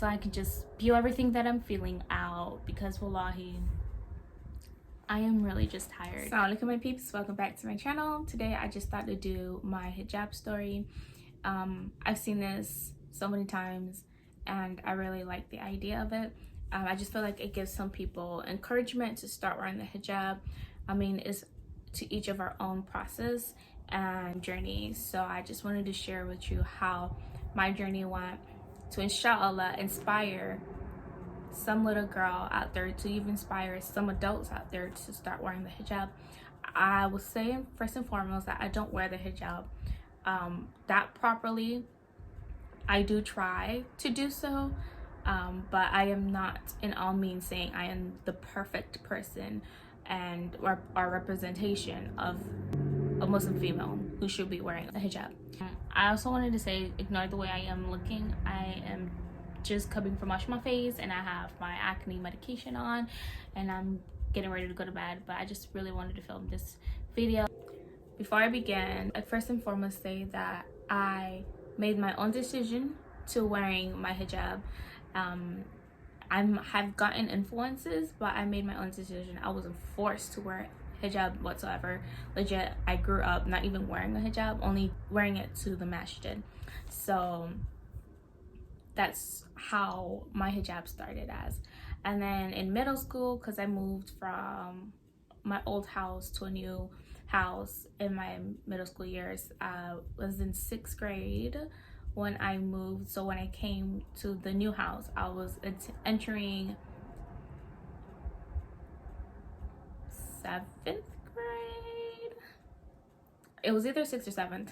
so I can just spew everything that I'm feeling out, because wallahi, I am really just tired. So look at my peeps, welcome back to my channel. Today I just thought to do my hijab story. I've seen this so many times and I really like the idea of it. I just feel like it gives some people encouragement to start wearing the hijab. I mean, it's to each of our own process and journey. So I just wanted to share with you how my journey went, to inshallah inspire some little girl out there, to even inspire some adults out there to start wearing the hijab. I will say first and foremost that I don't wear the hijab that properly. I do try to do so, but I am not in all means saying I am the perfect person and our representation of a Muslim female who should be wearing a hijab. I also wanted to say, ignore the way I am looking. I am just coming from washing my face and I have my acne medication on and I'm getting ready to go to bed, but I just really wanted to film this video. Before I begin, I first and foremost say that I made my own decision to wearing my hijab. I've gotten influences, but I made my own decision. I wasn't forced to wear hijab whatsoever. Legit, I grew up not even wearing a hijab, only wearing it to the masjid. So that's how my hijab started as. And then in middle school, because I moved from my old house to a new house in my middle school years, I was in 6th grade when I moved. So when I came to the new house, I was entering 7th grade. It was either 6th or 7th.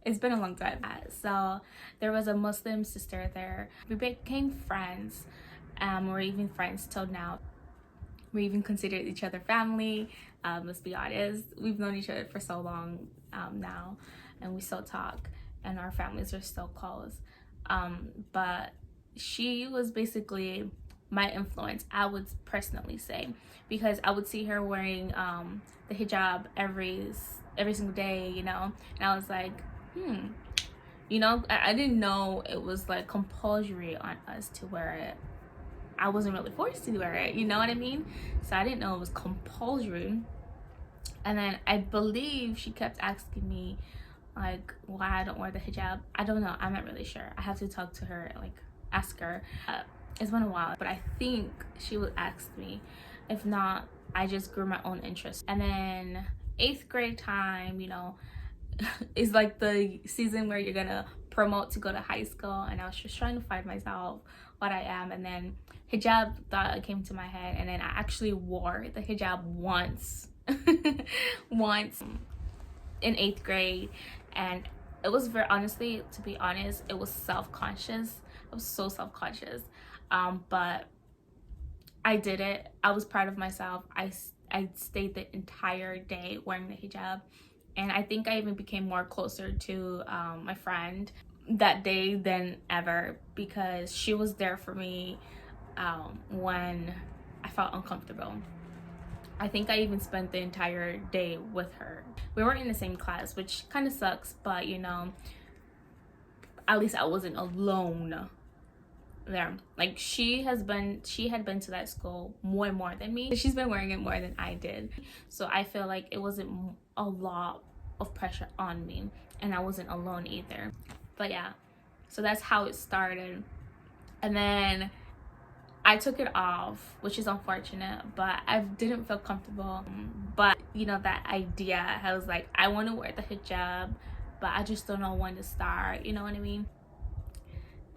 It's been a long time. So there was a Muslim sister there. We became friends. We're even friends till now. We even considered each other family. Let's be honest, we've known each other for so long now, and we still talk, and our families are still close. But she was basically my influence, I would personally say, because I would see her wearing the hijab every single day, you know, and I was like, you know, I didn't know it was like compulsory on us to wear it. I wasn't really forced to wear it, you know what I mean? So I didn't know it was compulsory. And then I believe she kept asking me like why I don't wear the hijab. I don't know, I'm not really sure. I have to talk to her, like ask her. It's been a while, but I think she would ask me. If not, I just grew my own interest. And then 8th grade time, you know, is like the season where you're gonna promote to go to high school, and I was just trying to find myself, what I am. And then hijab thought came to my head, and then I actually wore the hijab once once in 8th grade, and it was very, honestly, to be honest, it was self-conscious. I was so self-conscious, but I did it. I was proud of myself. I stayed the entire day wearing the hijab, and I think I even became more closer to my friend that day than ever, because she was there for me when I felt uncomfortable. I think I even spent the entire day with her. We weren't in the same class, which kind of sucks, but you know, at least I wasn't alone there. Like she had been to that school way more than me. She's been wearing it more than I did. So I feel like it wasn't a lot of pressure on me, and I wasn't alone either. But yeah, so that's how it started. And then I took it off, which is unfortunate, but I didn't feel comfortable. But you know, that idea, I was like, I want to wear the hijab, but I just don't know when to start, you know what I mean?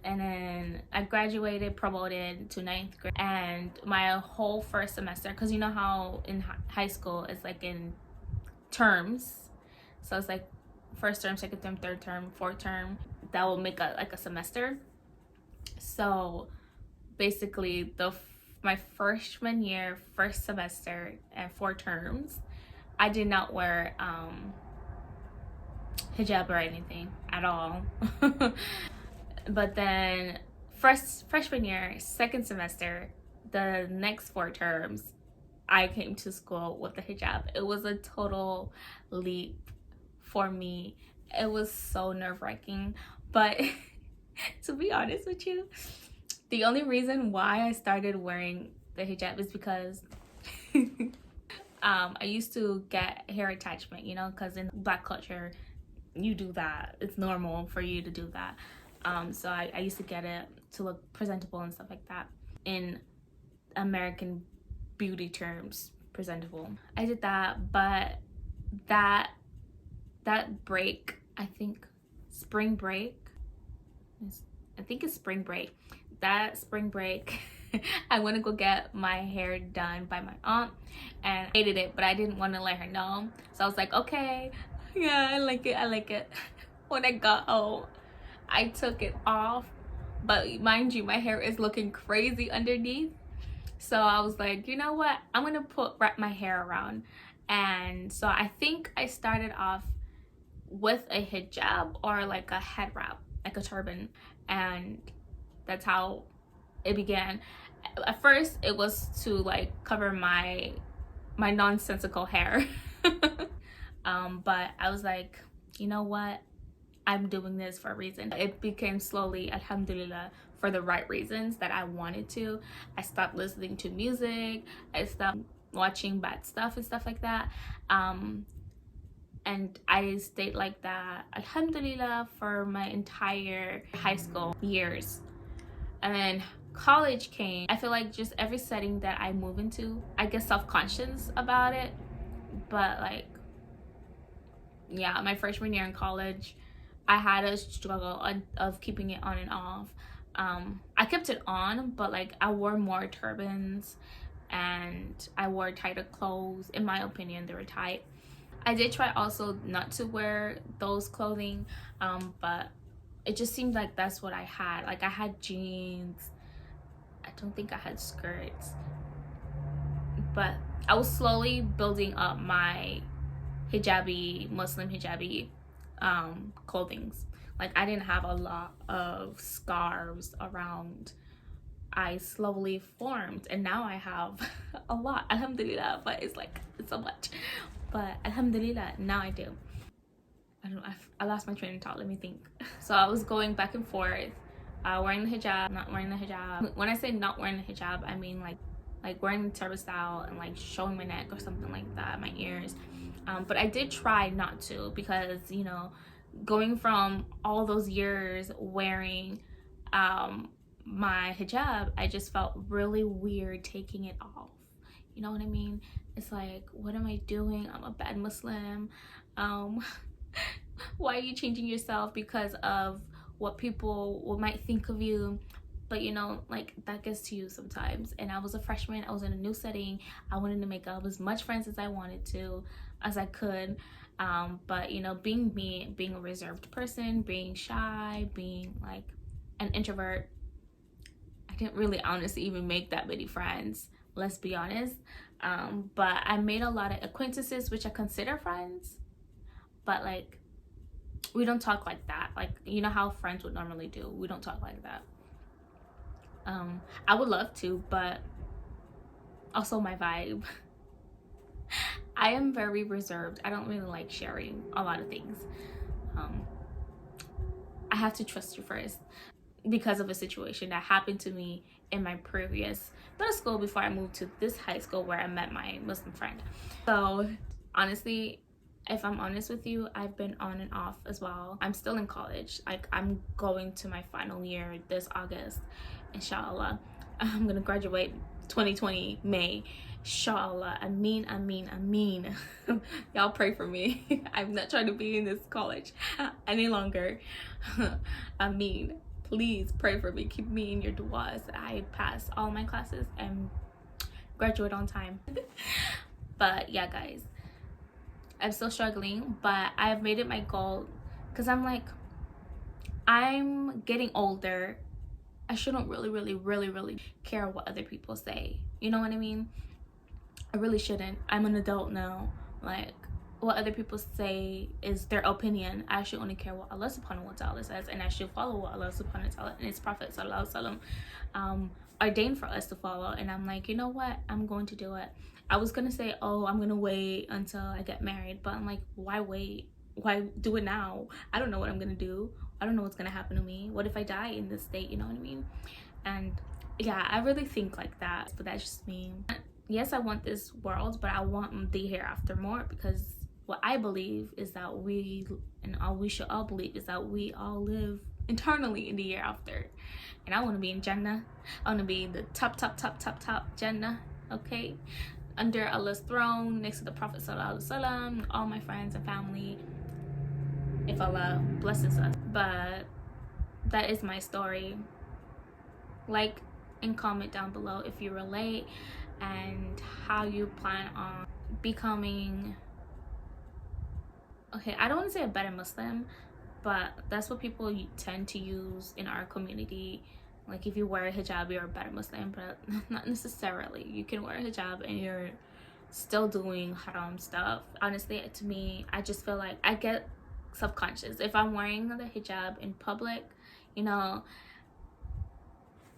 And then I graduated, promoted to 9th grade, and my whole first semester, because you know how in high school it's like in terms, so it's like first term, second term, third term, fourth term, that will make like a semester. So basically my freshman year, first semester and 4 terms, I did not wear hijab or anything at all. But then freshman year, second semester, the next 4 terms, I came to school with the hijab. It was a total leap for me. It was so nerve-wracking, but to be honest with you, The only reason why I started wearing the hijab is because I used to get hair attachment, you know, because in Black culture, you do that. It's normal for you to do that. So I used to get it to look presentable and stuff like that. In American beauty terms, presentable. I did that, but that break, I think spring break, that spring break, I went to go get my hair done by my aunt, and I hated it, but I didn't want to let her know. So I was like, okay, yeah, I like it. When I got home, I took it off, but mind you, my hair is looking crazy underneath. So I was like, you know what, I'm gonna wrap my hair around. And so I think I started off with a hijab or like a head wrap, like a turban, and that's how it began. At first it was to like cover my nonsensical hair. But I was like, you know what, I'm doing this for a reason. It became slowly, alhamdulillah, for the right reasons that I wanted to. I stopped listening to music, I stopped watching bad stuff and stuff like that, and I stayed like that, alhamdulillah, for my entire high school years. And then college came. I feel like just every setting that I move into, I get self-conscious about it. But like, yeah, my freshman year in college, I had a struggle of keeping it on and off. I kept it on, but like I wore more turbans and I wore tighter clothes. In my opinion, they were tight. I did try also not to wear those clothing, but it just seemed like that's what I had. Like I had jeans. I don't think I had skirts, but I was slowly building up my hijabi, Muslim hijabi clothings. Like I didn't have a lot of scarves around. I slowly formed, and now I have a lot, alhamdulillah, but it's like, it's so much. But alhamdulillah, now I do. I don't know, I lost my train of thought, let me think. So I was going back and forth, wearing the hijab, not wearing the hijab. When I say not wearing the hijab, I mean like wearing the turban style and like showing my neck or something like that, my ears. But I did try not to, because, you know, going from all those years wearing my hijab, I just felt really weird taking it off. You know what I mean? It's like, what am I doing? I'm a bad Muslim. Why are you changing yourself because of what people might think of you? But you know, like, that gets to you sometimes. And I was a freshman, I was in a new setting, I wanted to make up as much friends as I wanted to, as I could. But you know, being me, being a reserved person, being shy, being like an introvert, I didn't really honestly even make that many friends, let's be honest. But I made a lot of acquaintances, which I consider friends, but like, we don't talk like that. Like, you know how friends would normally do, we don't talk like that. I would love to, but also my vibe. I am very reserved. I don't really like sharing a lot of things. I have to trust you first, because of a situation that happened to me in my previous middle school before I moved to this high school where I met my Muslim friend. So honestly, if I'm honest with you, I've been on and off as well. I'm still in college. Like, I'm going to my final year this August, inshallah. I'm gonna graduate 2020 May, inshallah. Ameen. Y'all pray for me. I'm not trying to be in this college any longer. Ameen. Please pray for me. Keep me in your du'as that I pass all my classes and graduate on time. But yeah, guys, I'm still struggling, but I've made it my goal, because I'm like, I'm getting older. I shouldn't really care what other people say. You know what I mean? I really shouldn't. I'm an adult now. Like, what other people say is their opinion. I should only care what Allah subhanahu wa ta'ala says, and I should follow what Allah subhanahu wa ta'ala and his Prophet sallallahu alaihi wasallam ordained for us to follow. And I'm like, you know what, I'm going to do it. I was gonna say, oh, I'm gonna wait until I get married, but I'm like, why wait? Why do it now? I don't know what I'm gonna do. I don't know what's gonna happen to me. What if I die in this state? You know what I mean? And yeah, I really think like that, but that's just me. Yes, I want this world, but I want the hereafter more, because what I believe is that we should all believe is that we all live eternally in the hereafter. And I want to be in Jannah. I want to be in the top Jannah, okay, under Allah's throne, next to the Prophet Sallallahu Alaihi Wasallam, all my friends and family, if Allah blesses us. But that is my story. Like and comment down below if you relate, and how you plan on becoming, okay, I don't want to say a better Muslim, but that's what people tend to use in our community. Like, if you wear a hijab, you're a better Muslim, but not necessarily. You can wear a hijab and you're still doing haram stuff. Honestly, to me, I just feel like I get subconscious if I'm wearing the hijab in public, you know.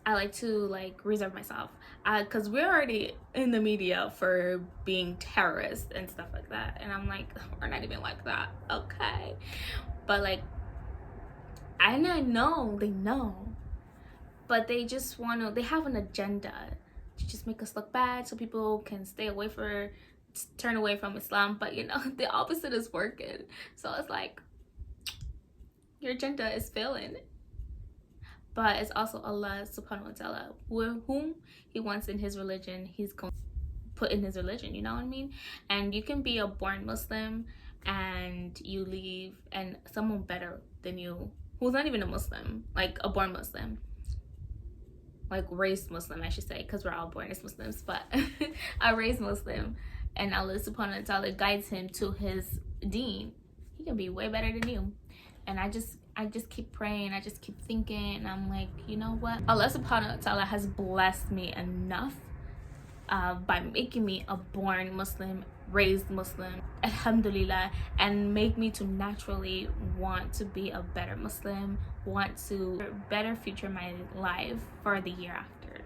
I like to like reserve myself, because we're already in the media for being terrorists and stuff like that, and I'm like, we're not even like that, okay? But like, I know they know, but they just want to, they have an agenda to just make us look bad so people can turn away from Islam. But you know, the opposite is working. So it's like, your agenda is failing. But it's also Allah subhanahu wa ta'ala, whom he wants in his religion, he's going to put in his religion, you know what I mean? And you can be a born Muslim and you leave, and someone better than you, who's not even a Muslim, like a born Muslim, like raised Muslim, I should say, because we're all born as Muslims, but a raised Muslim, and Allah subhanahu wa ta'ala guides him to his deen, he can be way better than you. And I just keep praying, I just keep thinking, and I'm like, you know what? Allah subhanahu wa ta'ala has blessed me enough by making me a born Muslim, raised Muslim, alhamdulillah, and make me to naturally want to be a better Muslim, want to better future my life for the year after.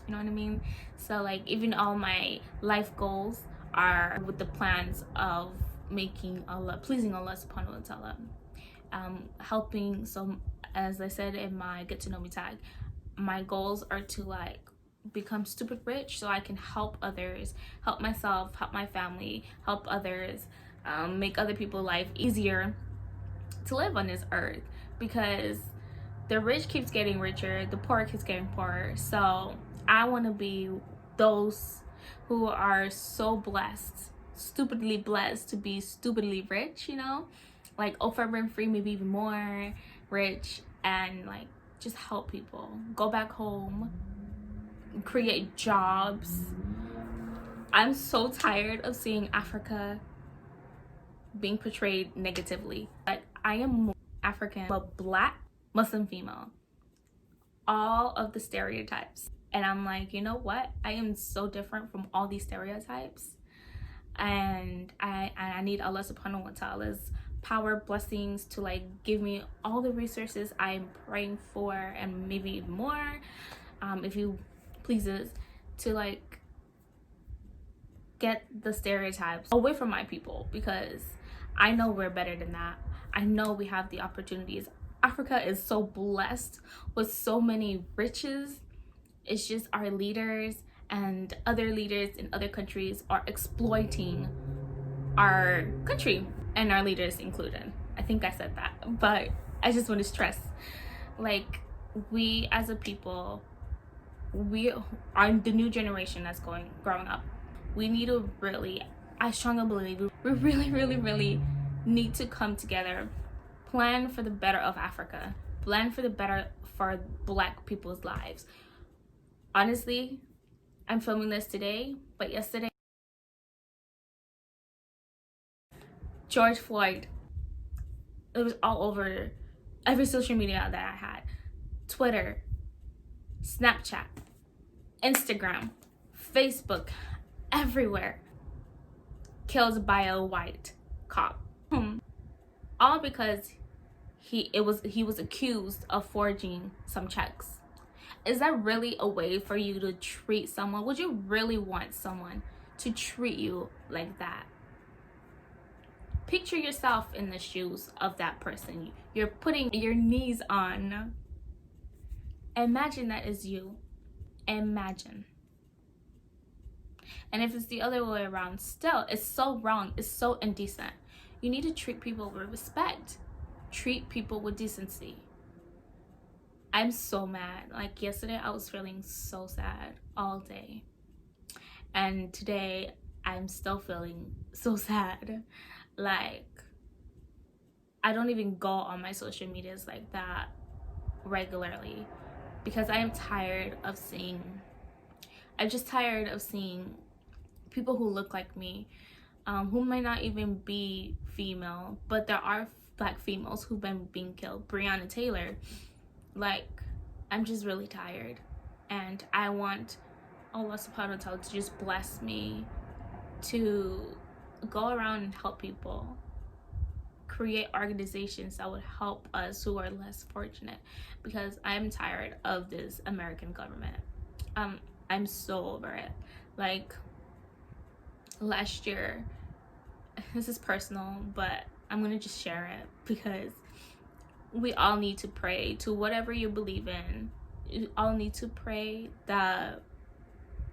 You know what I mean? So like, even all my life goals are with the plans of making Allah, pleasing Allah subhanahu wa ta'ala. Helping, so as I said in my get to know me tag, my goals are to like become stupid rich so I can help others, help myself, help my family, help others, make other people's life easier to live on this earth, because the rich keeps getting richer, the poor keeps getting poorer. So I want to be those who are so blessed, stupidly blessed, to be stupidly rich, you know, like Oprah Winfrey, maybe even more rich, and like just help people go back home, create jobs. I'm so tired of seeing Africa being portrayed negatively. Like, I am African, but black Muslim female, all of the stereotypes, and I'm like, you know what, I am so different from all these stereotypes, and I need Allah subhanahu wa ta'ala's power, blessings to like give me all the resources I'm praying for, and maybe even more, if you pleases, to like get the stereotypes away from my people, because I know we're better than that. I know we have the opportunities. Africa is so blessed with so many riches. It's just our leaders and other leaders in other countries are exploiting our country, and our leaders included. I think I said that, but I just want to stress, like, we as a people, we are the new generation that's growing up. We need to really, I strongly believe, we really need to come together, plan for the better of Africa, plan for the better for black people's lives. Honestly, I'm filming this today, but yesterday, George Floyd, it was all over every social media that I had. Twitter, Snapchat, Instagram, Facebook, everywhere. Killed by a white cop. All because he was accused of forging some checks. Is that really a way for you to treat someone? Would you really want someone to treat you like that? Picture yourself in the shoes of that person. You're putting your knees on, Imagine that is you. Imagine. And if it's the other way around, still, it's so wrong. It's so indecent. You need to treat people with respect. Treat people with decency. I'm so mad. Like yesterday, I was feeling so sad all day. And today, I'm still feeling so sad. Like, I don't even go on my social medias like that regularly because I am tired of seeing, I'm just tired of seeing people who look like me, who might not even be female, but there are black females who've been being killed. Breonna Taylor. Like, I'm just really tired, and I want Allah subhanahu wa ta'ala to just bless me to go around and help people, create organizations that would help us who are less fortunate, because I'm tired of this American government. I'm so over it. Like, last year, this is personal, but I'm gonna just share it because we all need to pray to whatever you believe in. You all need to pray that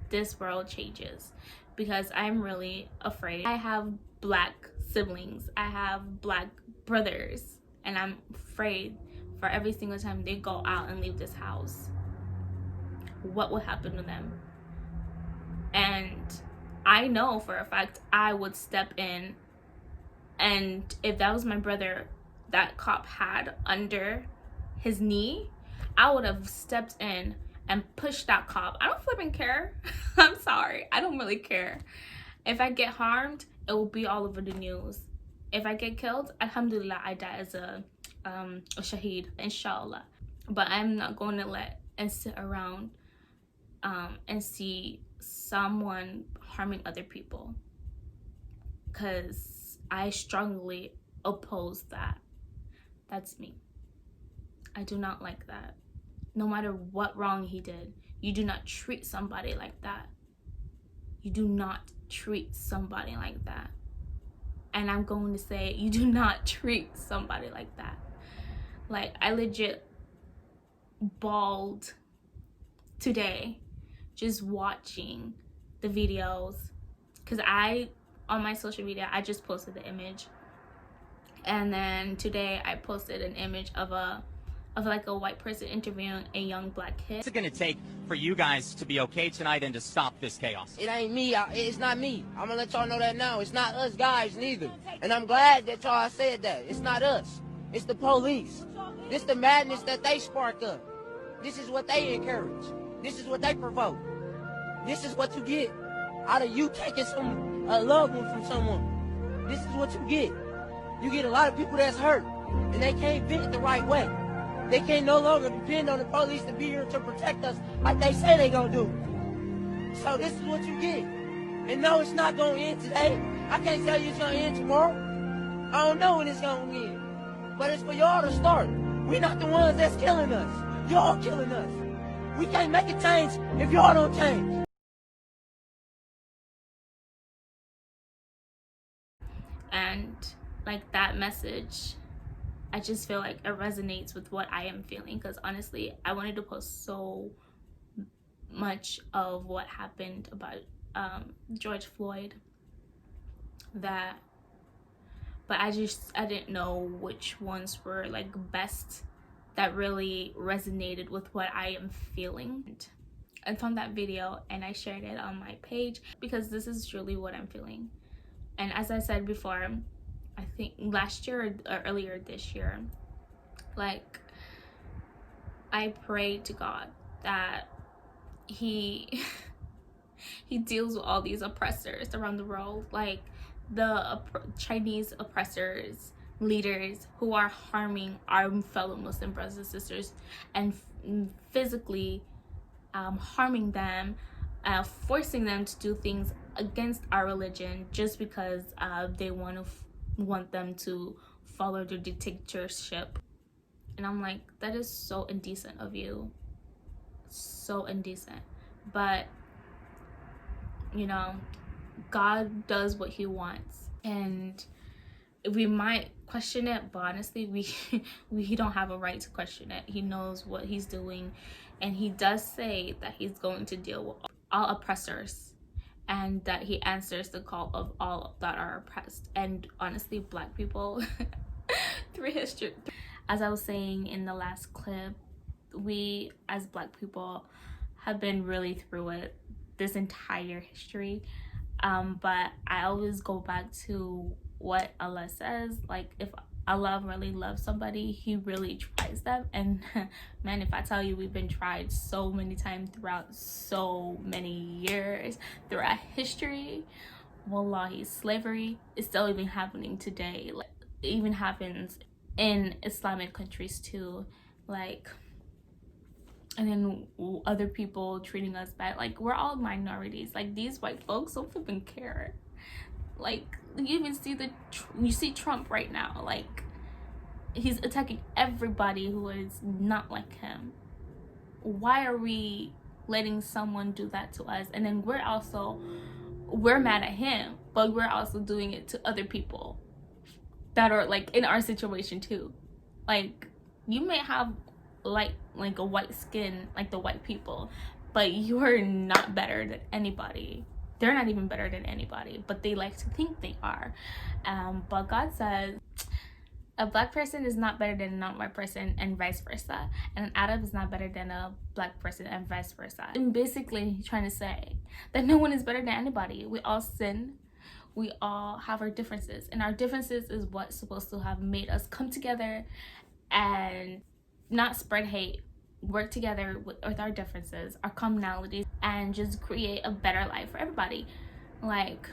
this world changes, because I'm really afraid. I have black siblings, I have black brothers, and I'm afraid for every single time they go out and leave this house, what will happen to them. And I know for a fact I would step in, and if that was my brother that cop had under his knee, I would have stepped in and pushed that cop. I don't flipping care. I'm sorry, I don't really care. If I get harmed, it will be all over the news. If I get killed, alhamdulillah, I die as a shaheed, inshallah. But I'm not going to let and sit around and see someone harming other people, because I strongly oppose that. That's me. I do not like that. No matter what wrong he did, you do not treat somebody like that. You do not treat somebody like that. And I'm going to say, you do not treat somebody like that. Like, I legit bawled today just watching the videos, because on my social media, I just posted the image, and then today I posted an image of like a white person interviewing a young black kid. What's it gonna take for you guys to be okay tonight and to stop this chaos? It ain't me. It's not me. I'm gonna let y'all know that now. It's not us guys neither. And I'm glad that y'all said that. It's not us. It's the police. This the madness that they spark up. This is what they encourage. This is what they provoke. This is what you get out of you taking a loved one from someone. This is what you get. You get a lot of people that's hurt, and they can't vent the right way. They can no longer depend on the police to be here to protect us like they say they gonna do. So this is what you get. And no, it's not gonna end today. I can't tell you it's gonna end tomorrow. I don't know when it's gonna end. But it's for y'all to start. We're not the ones that's killing us. Y'all killing us. We can't make a change if y'all don't change. And like, that message, I just feel like it resonates with what I am feeling, because honestly, I wanted to post so much of what happened about George Floyd, but I didn't know which ones were like best, that really resonated with what I am feeling. I found that video and I shared it on my page because this is truly what I'm feeling. And as I said before, I think last year or earlier this year, like, I prayed to God that he deals with all these oppressors around the world, like the Chinese oppressors, leaders who are harming our fellow Muslim brothers and sisters and physically harming them, forcing them to do things against our religion just because they want them to follow the dictatorship. And I'm like, that is so indecent of you, so indecent. But you know, God does what he wants, and we might question it, but honestly, we don't have a right to question it. He knows what he's doing, And he does say that he's going to deal with all oppressors, and that he answers the call of all that are oppressed. And honestly, Black people through history, as I was saying in the last clip, we as Black people have been really through it this entire history. But I always go back to what Allah says. Like, if Allah really loves somebody, he really tries them. And man, if I tell you, we've been tried so many times throughout so many years, throughout history. Wallahi, slavery is still even happening today. Like, it even happens in Islamic countries too. Like, and then other people treating us bad. Like, we're all minorities. Like, these white folks don't even care. Like, you even see you see Trump right now. Like, he's attacking everybody who is not like him. Why are we letting someone do that to us? And then we're mad at him, but we're also doing it to other people that are like in our situation too. Like, you may have like a white skin like the white people, but you're not better than anybody. They're not even better than anybody, but they like to think they are. But God says a Black person is not better than a non-white person, and vice versa, and an Arab is not better than a Black person, and vice versa. And basically trying to say that no one is better than anybody. We all sin, we all have our differences, and our differences is what's supposed to have made us come together and not spread hate, work together with our differences, our commonalities, and just create a better life for everybody. Like,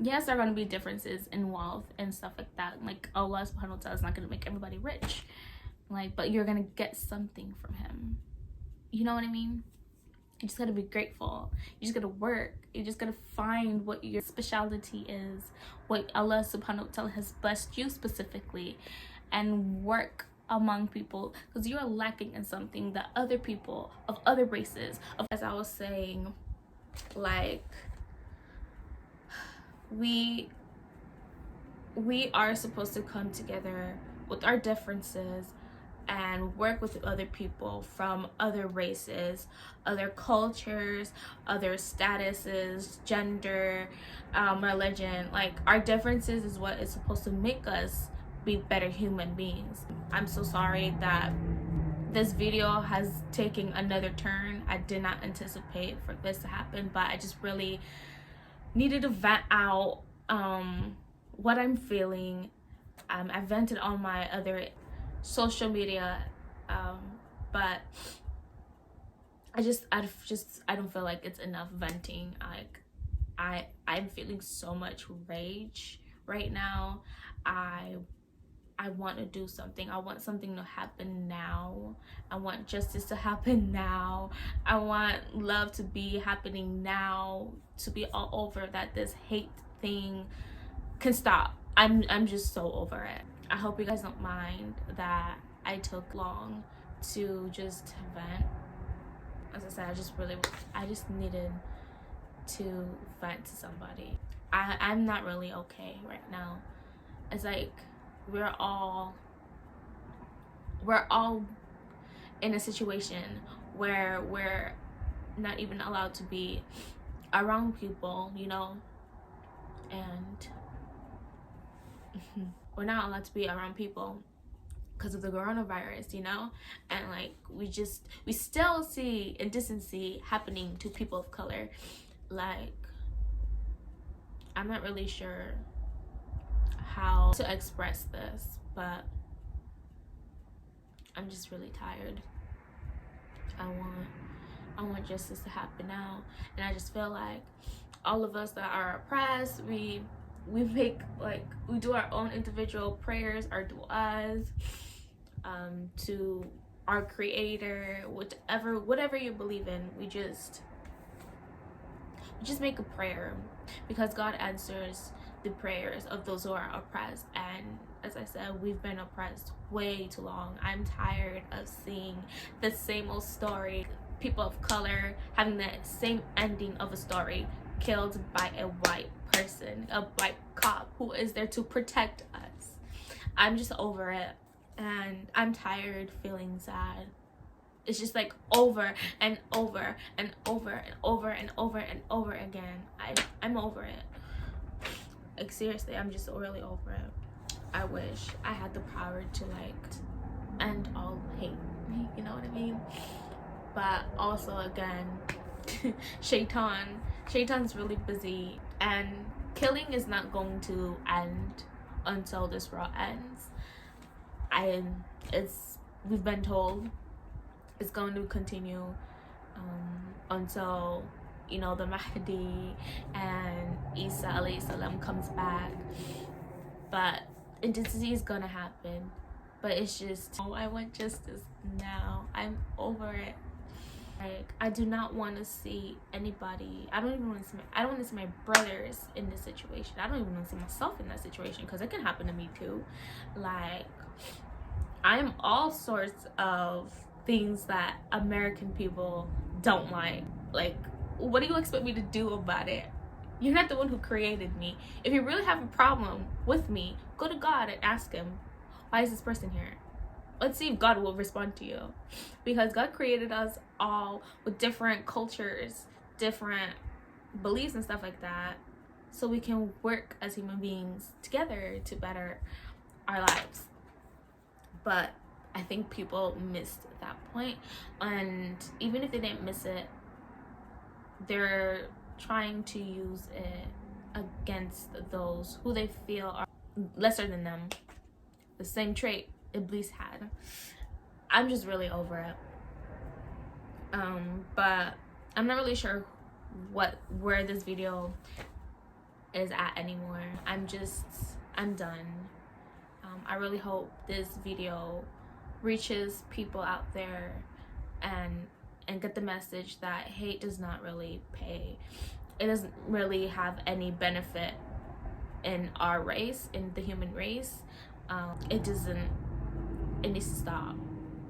yes, there are going to be differences in wealth and stuff like that. Like, Allah subhanahu wa ta'ala is not going to make everybody rich, like, but you're going to get something from him. You know what I mean? You just got to be grateful. You just got to work. You just got to find what your specialty is, what Allah subhanahu wa ta'ala has blessed you specifically, and work among people, because you're lacking in something that other people of other races, as I was saying, like, we are supposed to come together with our differences and work with other people from other races, other cultures, other statuses, gender, religion. Like, our differences is what is supposed to make us be better human beings. I'm so sorry that this video has taken another turn. I did not anticipate for this to happen, but I just really needed to vent out what I'm feeling. I vented on my other social media, but I don't feel like it's enough venting. Like, I'm feeling so much rage right now. I want to do something. I want something to happen now. I want justice to happen now. I want love to be happening now, to be all over, that this hate thing can stop. I'm just so over it. I hope you guys don't mind that I took long to just vent. As I said, I just needed to vent to somebody. I'm not really okay right now. It's like we're all in a situation where we're not even allowed to be around people, you know, and we're not allowed to be around people because of the coronavirus, you know. And like, we still see indecency happening to people of color. Like, I'm not really sure how to express this, but I'm just really tired. I want justice to happen now, and I just feel like all of us that are oppressed, we do our own individual prayers, our du'as, to our creator, whatever you believe in. We just make a prayer, because God answers the prayers of those who are oppressed. And as I said, we've been oppressed way too long. I'm tired of seeing the same old story, people of color having the same ending of a story, killed by a white person, a white cop who is there to protect us. I'm just over it, and I'm tired feeling sad. It's just like over and over and over and over and over and over again. I'm over it. Like, seriously, I'm just really over it. I wish I had the power to like end all hate, you know what I mean? But also, again, Shaitan's really busy, and killing is not going to end until this world ends. We've been told it's going to continue until, you know, the Mahdi and Isa alayhi salam comes back. But indecency is gonna happen. But it's just, I want justice now. I'm over it. Like, I do not want to see anybody. I don't want to see my brothers in this situation. I don't even want to see myself in that situation, because it can happen to me too. Like, I'm all sorts of things that American people don't like. Like, what do you expect me to do about it? You're not the one who created me. If you really have a problem with me, go to God and ask him, why is this person here? Let's see if God will respond to you. Because God created us all with different cultures, different beliefs and stuff like that, so we can work as human beings together to better our lives. But I think people missed that point. And even if they didn't miss it, they're trying to use it against those who they feel are lesser than them. The same trait 𝐓𝐵𝐼𝐢𝐿 had. I'm just really over it. But I'm not really sure where this video is at anymore. I'm done. I really hope this video reaches people out there and get the message that hate does not really pay. It doesn't really have any benefit in our race, in the human race. It needs to stop.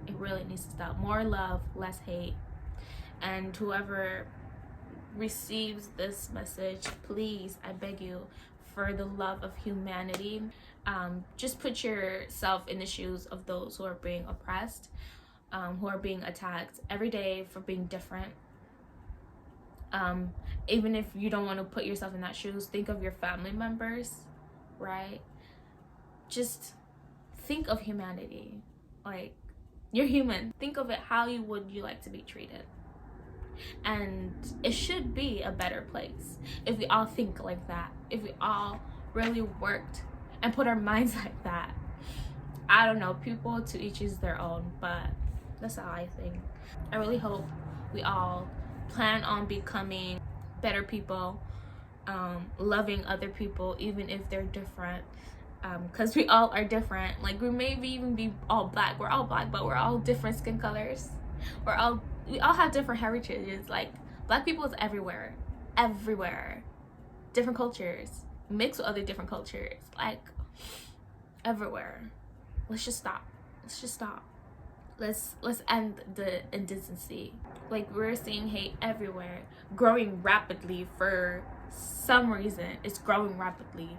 It really needs to stop. More love, less hate. And whoever receives this message, please, I beg you, for the love of humanity, just put yourself in the shoes of those who are being oppressed, who are being attacked every day for being different. Even if you don't want to put yourself in that shoes, think of your family members, right? Just think of humanity. Like, you're human. Think of it, how would you like to be treated? And it should be a better place if we all think like that, if we all really worked and put our minds like that. I don't know, people to each is their own, but that's how I think. I really hope we all plan on becoming better people, loving other people even if they're different, because we all are different. Like, we maybe even be all black, we're all black, but we're all different skin colors. We all have different heritages. Like, black people is everywhere, different cultures mixed with other different cultures, like everywhere. Let's just stop. Let's end the indecency. Like, we're seeing hate everywhere, growing rapidly. For some reason, it's growing rapidly.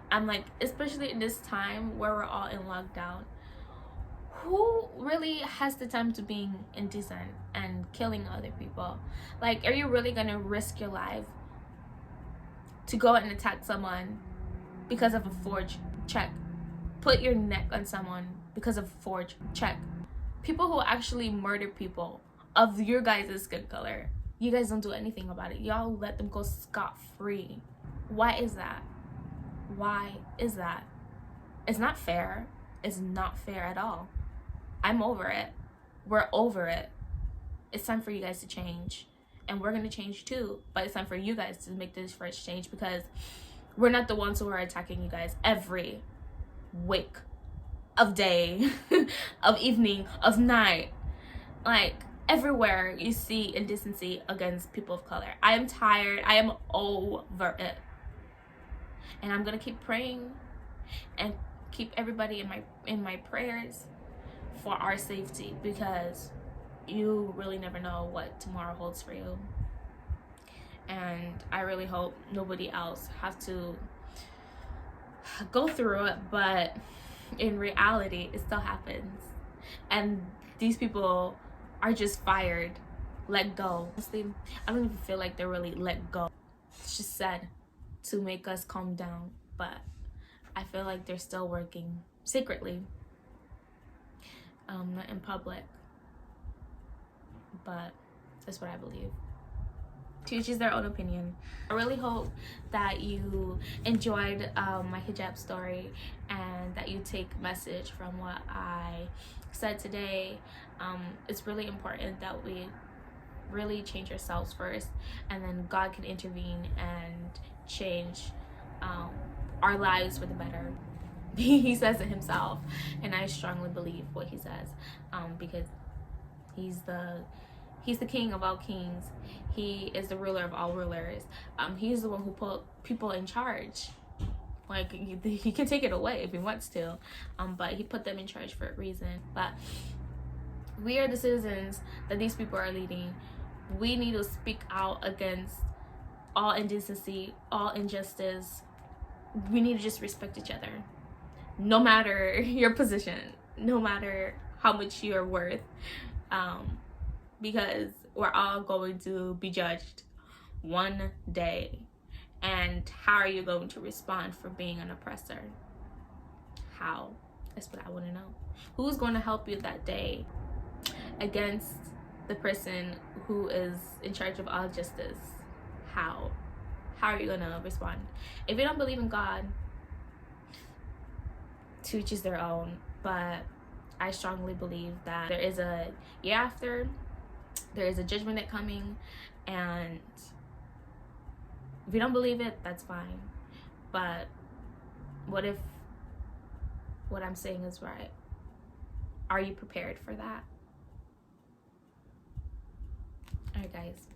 I'm like, especially in this time where we're all in lockdown, who really has the time to being indecent and killing other people? Like, are you really gonna risk your life to go and attack someone because of a forged check? Put your neck on someone because of a forged check. People who actually murder people of your guys' skin color, you guys don't do anything about it. Y'all let them go scot-free. Why is that? Why is that? It's not fair. It's not fair at all. I'm over it. We're over it. It's time for you guys to change. And we're going to change too. But it's time for you guys to make this first change, because we're not the ones who are attacking you guys every week of day, of evening, of night. Like, everywhere you see indecency against people of color. I am tired. I am over it. And I'm going to keep praying and keep everybody in my prayers for our safety, because you really never know what tomorrow holds for you. And I really hope nobody else has to go through it, but in reality it still happens, and these people are just fired, let go. Honestly, I don't even feel like they're really let go. It's just said to make us calm down, but I feel like they're still working secretly, not in public, but that's what I believe. To each their own opinion. I really hope that you enjoyed my hijab story and that you take message from what I said today. It's really important that we really change ourselves first, and then God can intervene and change our lives for the better. He says it himself, and I strongly believe what he says, because he's the king of all kings. He is the ruler of all rulers. He's the one who put people in charge. Like, he can take it away if he wants to, but he put them in charge for a reason. But we are the citizens that these people are leading. We need to speak out against all indecency, all injustice. We need to just respect each other, no matter your position, no matter how much you are worth, because we're all going to be judged one day. And how are you going to respond for being an oppressor? How? That's what I want to know. Who's going to help you that day against the person who is in charge of all justice? How are you going to respond? If you don't believe in God, to each their own, but I strongly believe that there is a year after, there is a judgment that coming, and if you don't believe it, that's fine. But what if what I'm saying is right? Are you prepared for that? Alright guys,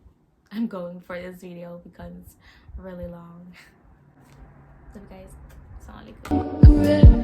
I'm going for this video because it's really long. Love you guys. Assalamu alaikum.